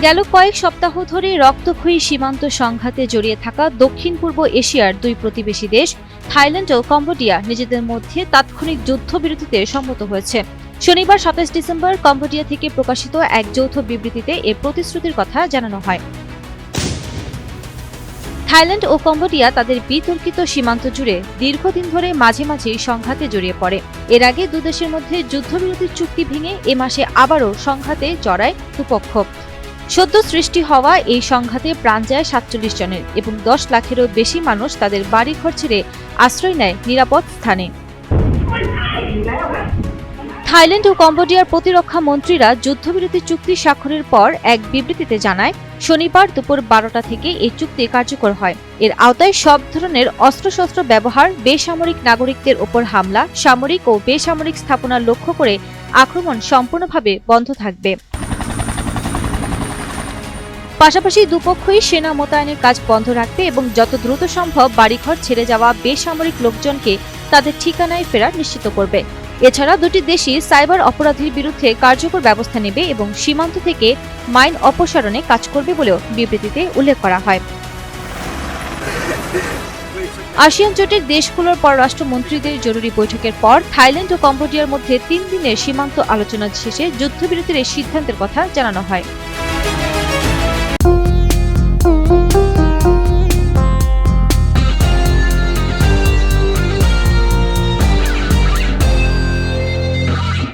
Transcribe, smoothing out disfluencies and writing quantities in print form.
গেল কয়েক সপ্তাহ ধরে রক্তক্ষয়ী সীমান্ত সংঘাতে জড়িয়ে থাকা দক্ষিণ পূর্ব এশিয়ার দুই প্রতিবেশী দেশ থাইল্যান্ড ও কম্বোডিয়া নিজেদের মধ্যে তাৎক্ষণিক যুদ্ধবিরতিতে সম্মত হয়েছে। শনিবার ২৭ ডিসেম্বর কম্বোডিয়া থেকে প্রকাশিত এক যৌথ বিবৃতিতে এ প্রতিশ্রুতির কথা জানানো হয়। থাইল্যান্ড ও কম্বোডিয়া তাদের বিতর্কিত সীমান্ত জুড়ে দীর্ঘদিন ধরে মাঝে মাঝেই সংঘাতে জড়িয়ে পড়ে। এর আগে দুদেশের মধ্যে যুদ্ধবিরতির চুক্তি ভেঙে এ মাসে আবারও সংঘাতে জড়ায় দুপক্ষ। সদ্য সৃষ্টি হওয়া এই সংঘাতে প্রাণ যায় ৪৭ জনের এবং ১০ লাখেরও বেশি মানুষ তাদের বাড়িঘর ছেড়ে আশ্রয় নেয় নিরাপদ স্থানে। থাইল্যান্ড ও কম্বোডিয়ার প্রতিরক্ষা মন্ত্রীরা যুদ্ধবিরতি চুক্তি স্বাক্ষরের পর এক বিবৃতিতে জানায়, শনিবার দুপুর ১২টা থেকে এই চুক্তি কার্যকর হয়। এর আওতায় সব ধরনের অস্ত্রশস্ত্র ব্যবহার, বেসামরিক নাগরিকদের ওপর হামলা, সামরিক ও বেসামরিক স্থাপনা লক্ষ্য করে আক্রমণ সম্পূর্ণভাবে বন্ধ থাকবে। পাশাপাশি দুপক্ষই সেনা মোতায়েনের কাজ বন্ধ রাখবে এবং যত দ্রুত সম্ভব বাড়িঘর ছেড়ে যাওয়া বেসামরিক লোকজনকে তাদের ঠিকানায় ফেরা নিশ্চিত করবে। এছাড়া দুটি দেশই সাইবার অপরাধীর বিরুদ্ধে কার্যকর ব্যবস্থা নেবে এবং সীমান্ত থেকে মাইন অপসারণে কাজ করবে বলেও বিবৃতিতে উল্লেখ করা হয়। আসিয়ান জোটের দেশগুলোর পররাষ্ট্রমন্ত্রীদের জরুরি বৈঠকের পর থাইল্যান্ড ও কম্বোডিয়ার মধ্যে ৩ দিনের সীমান্ত আলোচনা শেষে যুদ্ধবিরতির এই সিদ্ধান্তের কথা জানানো হয়।